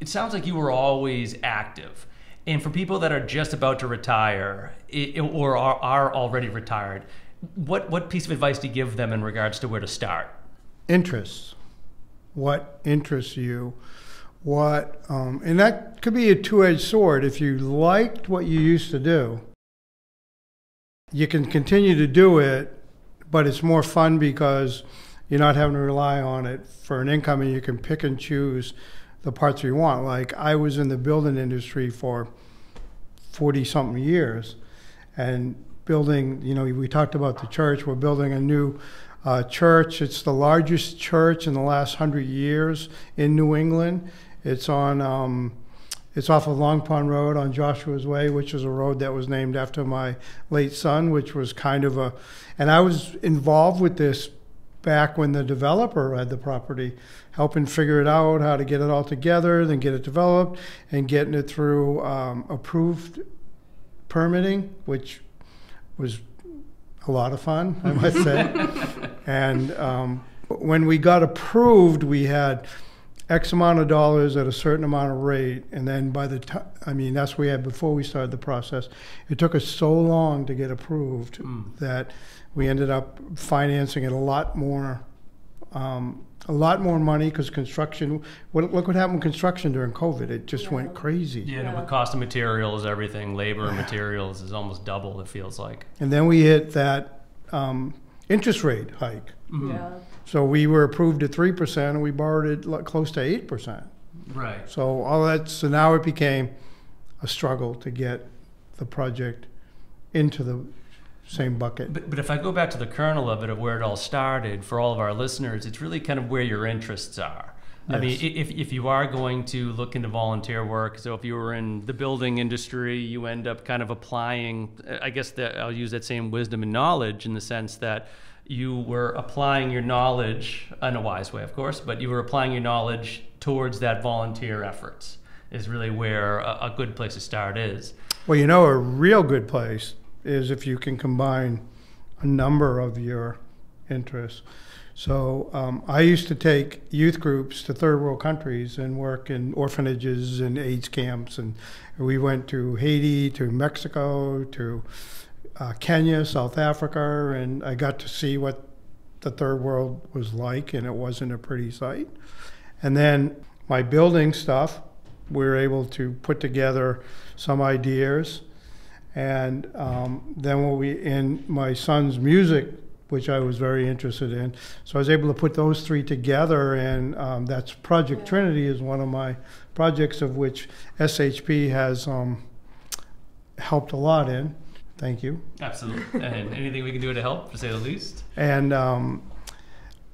it sounds like you were always active. And for people that are just about to retire or are already retired, what piece of advice do you give them in regards to where to start? Interests. What interests you? And that could be a two-edged sword. If you liked what you used to do, you can continue to do it, but it's more fun because you're not having to rely on it for an income, and you can pick and choose the parts you want. Like, I was in the building industry for 40-something years, and building, we talked about the church. We're building a new church. It's the largest church in the last 100 years in New England. It's on, it's off of Long Pond Road on Joshua's Way, which is a road that was named after my late son, which was kind of and I was involved with this back when the developer had the property, helping figure it out, how to get it all together, then get it developed, and getting it through approved permitting, which was a lot of fun, I must say. And when we got approved, we had X amount of dollars at a certain amount of rate, and then by the time, that's what we had before we started the process. It took us so long to get approved that we ended up financing it a lot more money, because construction, look what happened with construction during COVID. It just went crazy. Yeah, and with cost of materials, everything, labor and materials is almost double, it feels like. And then we hit that interest rate hike. Yeah. So we were approved at 3%, and we borrowed it close to 8%. Right. So now it became a struggle to get the project into the same bucket. But if I go back to the kernel of it, of where it all started, for all of our listeners, it's really kind of where your interests are. Yes. I mean, if you are going to look into volunteer work, so if you were in the building industry, you end up kind of applying, I guess that I'll use that same wisdom and knowledge, in the sense that you were applying your knowledge, in a wise way, of course, but you were applying your knowledge towards that volunteer efforts, is really where a good place to start is. Well, a real good place is if you can combine a number of your interests. So I used to take youth groups to third world countries and work in orphanages and AIDS camps, and we went to Haiti, to Mexico, to Kenya, South Africa, and I got to see what the third world was like, and it wasn't a pretty sight. And then my building stuff, we were able to put together some ideas, and then in my son's music, which I was very interested in, so I was able to put those three together, and that's Project Trinity is one of my projects, of which SHP has helped a lot in. Thank you. Absolutely. And anything we can do to help, to say the least. And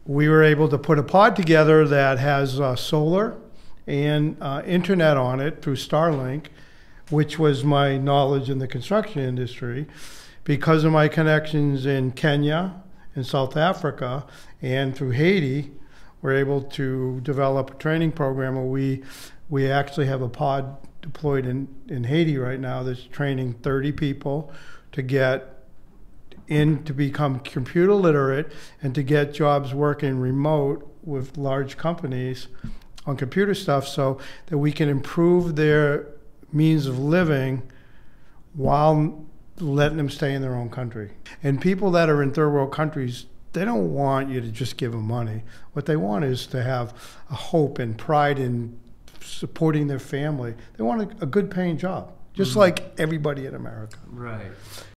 we were able to put a pod together that has solar and internet on it through Starlink, which was my knowledge in the construction industry. Because of my connections in Kenya and South Africa and through Haiti, we're able to develop a training program where we actually have a pod deployed in Haiti right now that's training 30 people to get in to become computer literate and to get jobs working remote with large companies on computer stuff, so that we can improve their means of living while letting them stay in their own country. And people that are in third world countries, they don't want you to just give them money. What they want is to have a hope and pride in supporting their family. They want a good paying job, just like everybody in America. Right.